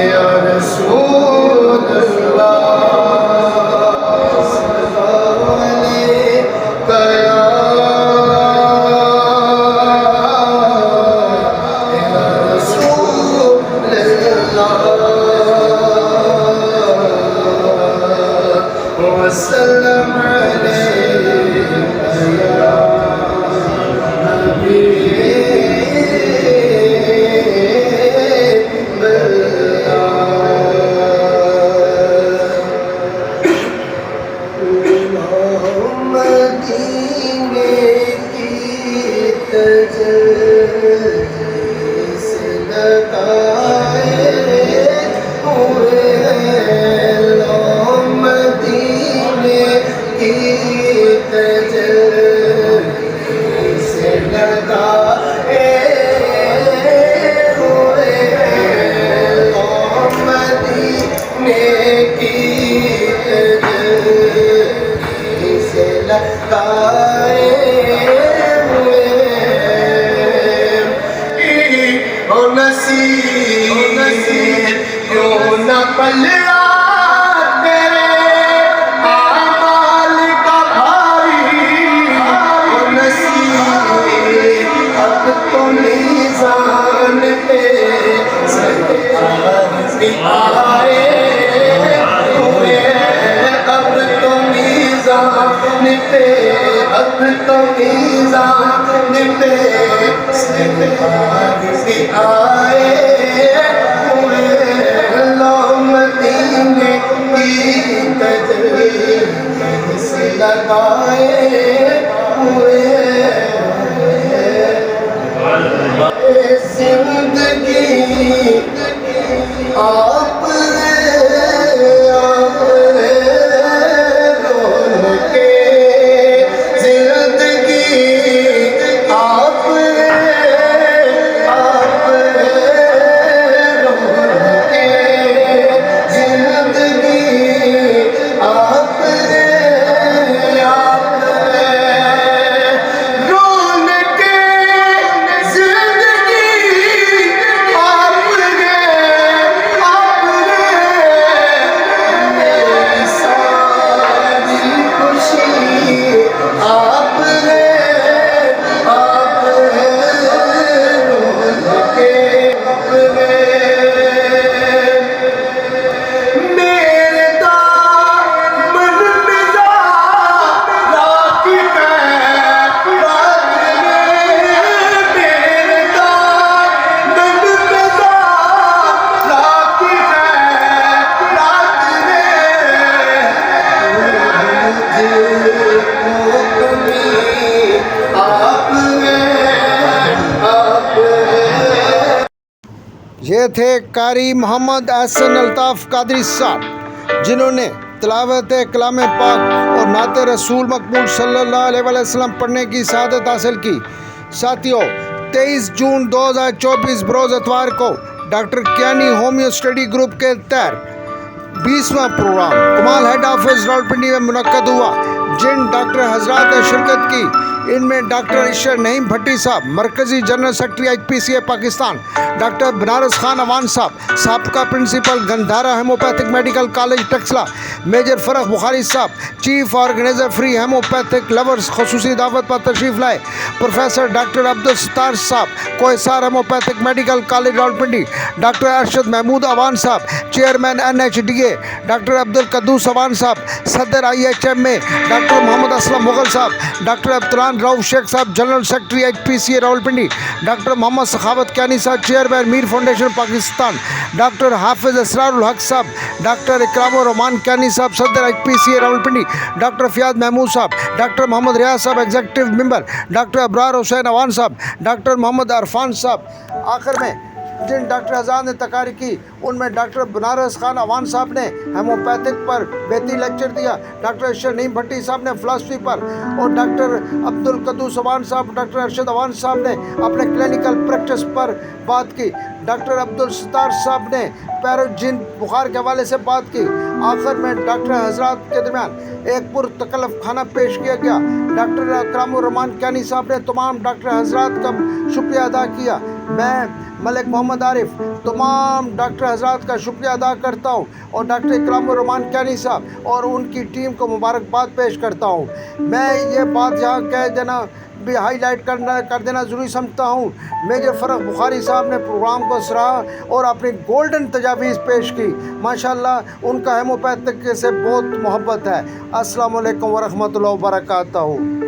या रसूल वसल्लम क्यों न पलड़ा तेरे आमाल का भारी नसीब अब तो मीज़ान पे सरकार भी आए हुए अब तो मीज़ान पे अब तो मीज़ान पे सरकार भी आए लगाए हुए जिंदगी आप रोल के जिंदगी आप रोल के जिंदगी आप ये थे कारी मोहम्मद अहसन अल्ताफ़ कादरी साहब, जिन्होंने तिलावत कलाम पाक और नात रसूल मकबूल सल्लल्लाहु अलैहि वसल्लम पढ़ने की सआदत हासिल की। साथियों, 23 जून 2024 बरोज़ इतवार को doctor Kiyani homeo study group के तहत 20वां प्रोग्राम कमाल हेड ऑफिस रावलपिंडी में मुनक्कद हुआ, जिन डॉक्टर हजरात ने शिरकत की इनमें डॉक्टर इशर नईम भट्टी साहब, मरकज़ी general secretary HPCA Pakistan, doctor Banaras Khan Awan साहब, साबका principal Gandhara homeopathic medical college Taxila, major Farrukh Bukhari साहब, chief organizer free homeopathic lovers खसूसी दावत पर तशरीफ़ लाए, प्रोफेसर डॉक्टर अब्दुल सत्तार साहब, Kohisar homeopathic medical college Rawalpindi, doctor Arshad Mahmood Awan साहब, chairman NHDA, doctor Abdul Quddus Awan साहब, सदर IHMA, डॉक्टर मोहम्मद असलम मुगल साहब, डॉक्टर अब्दुल राउफ शेख साहब, general secretary HPCA Rawalpindi, doctor Mohammad Sakhawat Kiani साहब, chairman Mir foundation Pakistan, doctor Hafiz Asrarul Haq साहब, डॉक्टर इकरामुर रहमान कियानी साहब, सदर HPCA रावलपिंडी, डॉक्टर फ़ियाद महमूद साहब, डॉक्टर मोहम्मद रियाज साहब, executive member, doctor Abrar Hussain Awan साहब, डॉक्टर मोहम्मद अरफान साहब। आखिर में जिन डॉक्टर हज़ार ने तकारीर की उनमें डॉक्टर बनारस खान अवान साहब ने हेमोपैथिक पर बेहतरीन लेक्चर दिया, डॉक्टर इशर नईम भट्टी साहब ने फ़िलासफ़ी पर, और डॉक्टर अब्दुल कद्दूस अवान साहब, डॉक्टर अरशद अवान साहब ने अपने क्लिनिकल प्रैक्टिस पर बात की। डॉक्टर अब्दुल सत्तार साहब ने पैरोजिन बुखार के हवाले से बात की। आखिर में डॉक्टर हजरात के दरमियान एक पुरतकल्लफ खाना पेश किया गया। डॉक्टर अकरामुर रहमान कैनी साहब ने तमाम डॉक्टर हजरात का शुक्रिया अदा किया। मैं मलिक मोहम्मद आरिफ तमाम डॉक्टर हजरात का शुक्रिया अदा करता हूँ और डॉक्टर अकरामुर रहमान कैनी साहब और उनकी टीम को मुबारकबाद पेश करता हूँ। मैं ये बात यहाँ कह देना भी हाईलाइट कर देना ज़रूरी समझता हूँ। मेजर फ़रख बुखारी साहब ने प्रोग्राम को सराहा और अपनी गोल्डन तजावीज़ पेश की। माशाल्लाह उनका हेमोपैथिक से बहुत मोहब्बत है। अस्सलाम वालेकुम व रहमतुल्लाहि व बरकातहू।